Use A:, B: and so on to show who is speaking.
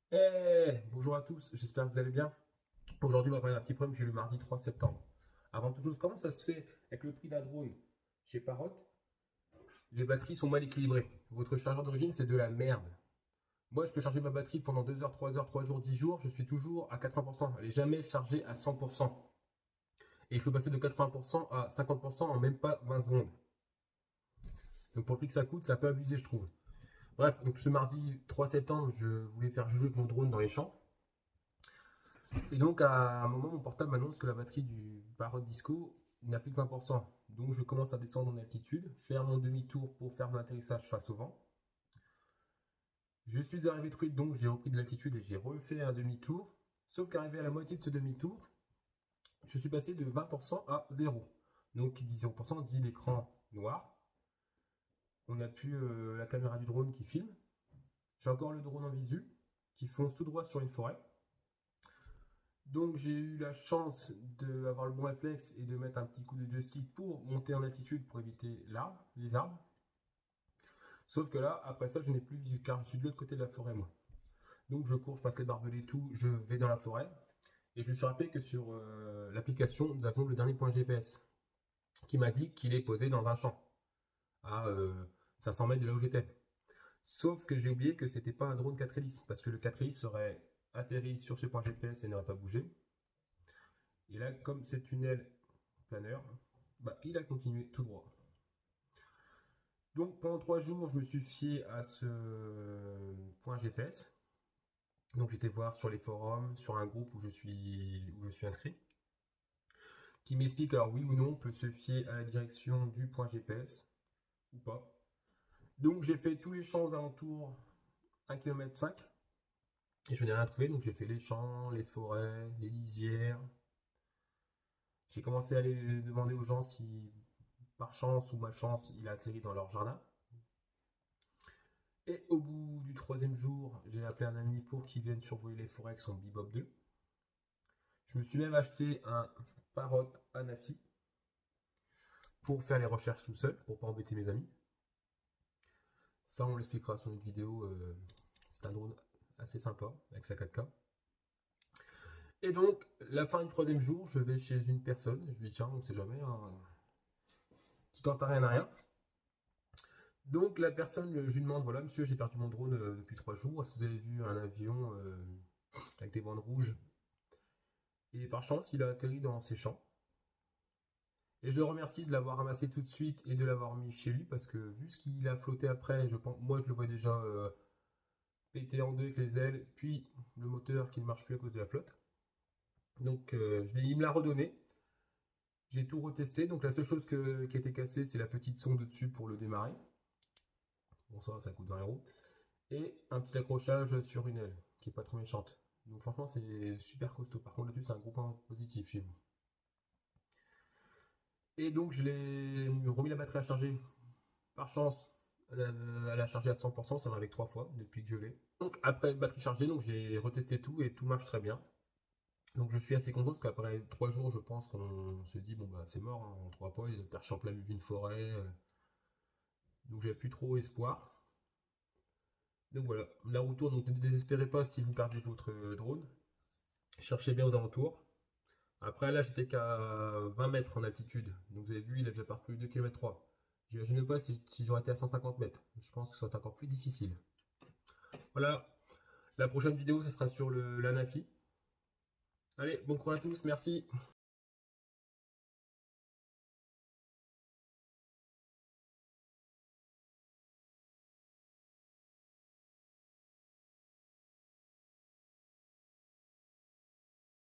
A: Bonjour à tous, j'espère que vous allez bien. Aujourd'hui, on va parler d'un petit problème que j'ai eu le mardi 3 septembre. Avant toute chose, comment ça se fait avec le prix d'un drone chez Parrot? Les batteries sont mal équilibrées. Votre chargeur d'origine, c'est de la merde. Moi, je peux charger ma batterie pendant 2 heures, 3 heures, 3 jours, 10 jours, je suis toujours à 80%. Elle n'est jamais chargée à 100%. Et il faut passer de 80% à 50% en même pas 20 secondes. Donc pour le prix que ça coûte, c'est un peu abusé, je trouve. Bref, donc ce mardi 3 septembre, je voulais faire jouer avec mon drone dans les champs. Et donc, à un moment, mon portable m'annonce que la batterie du Parrot Disco n'a plus que 20%. Donc, je commence à descendre en altitude, faire mon demi-tour pour faire mon atterrissage face au vent. Je suis arrivé trop vite, donc j'ai repris de l'altitude et j'ai refait un demi-tour. Sauf qu'arrivé à la moitié de ce demi-tour, je suis passé de 20% à 0. Donc, qui dit 0% dit l'écran noir. On n'a plus la caméra du drone qui filme. J'ai encore le drone en visu qui fonce tout droit sur une forêt. Donc j'ai eu la chance d'avoir le bon réflexe et de mettre un petit coup de joystick pour monter en altitude pour éviter les arbres. Sauf que là, après ça, je n'ai plus visu car je suis de l'autre côté de la forêt, moi. Donc je cours, je passe les barbelés et tout, je vais dans la forêt. Et je me suis rappelé que sur l'application, nous avons le dernier point GPS qui m'a dit qu'il est posé dans un champ à 500 mètres de là où j'étais. Sauf que j'ai oublié que c'était pas un drone 4 hélices parce que le 4 hélices serait atterri sur ce point GPS et n'aurait pas bougé. Et là, comme c'est une aile planeur, bah, il a continué tout droit. Donc pendant 3 jours, je me suis fié à ce point GPS. Donc j'étais voir sur les forums, sur un groupe où je suis inscrit, qui m'explique alors oui ou non, on peut se fier à la direction du point GPS ou pas. Donc j'ai fait tous les champs aux alentours 1,5 km et je n'ai rien trouvé. Donc j'ai fait les champs, les forêts, les lisières. J'ai commencé à aller demander aux gens si par chance ou malchance il a atterri dans leur jardin. Et au bout du troisième jour, j'ai appelé un ami pour qu'il vienne survoler les forêts avec son Bebop 2. Je me suis même acheté un Parrot Anafi pour faire les recherches tout seul, pour pas embêter mes amis. Ça, on l'expliquera sur une vidéo. C'est un drone assez sympa avec sa 4K. Et donc, la fin du troisième jour, je vais chez une personne. Je lui dis, tiens, on sait jamais, hein, tu tentes à rien à rien. Donc, la personne, je lui demande, voilà, monsieur, j'ai perdu mon drone depuis 3 jours. Est-ce que vous avez vu un avion avec des bandes rouges? Et par chance, il a atterri dans ses champs. Et je le remercie de l'avoir ramassé tout de suite et de l'avoir mis chez lui parce que vu ce qu'il a flotté après, je pense, moi je le vois déjà péter en deux avec les ailes, puis le moteur qui ne marche plus à cause de la flotte. Donc il me l'a redonné. J'ai tout retesté. Donc la seule chose qui a été cassée, c'est la petite sonde dessus pour le démarrer. Bon ça coûte 20 €. Et un petit accrochage sur une aile qui est pas trop méchante. Donc franchement c'est super costaud. Par contre là-dessus c'est un gros point positif chez vous. Et donc je l'ai remis la batterie à charger. Par chance, elle a chargé à 100%, ça m'arrive 3 fois depuis que je l'ai. Donc après batterie chargée, donc j'ai retesté tout et tout marche très bien. Donc je suis assez content parce qu'après 3 jours, je pense qu'on se dit bon bah c'est mort, hein, on ne trouvera pas, il est perché en plein milieu d'une forêt. Donc j'avais plus trop espoir. Donc voilà, la roue tourne, donc ne désespérez pas si vous perdez votre drone. Cherchez bien aux alentours. Après là j'étais qu'à 20 mètres en altitude. Donc vous avez vu, il a déjà parcouru 2,3 km. J'imagine pas si j'aurais été à 150 mètres. Je pense que ça va être encore plus difficile. Voilà, la prochaine vidéo, ce sera sur l'Anafi. Allez, bon courage à tous, merci.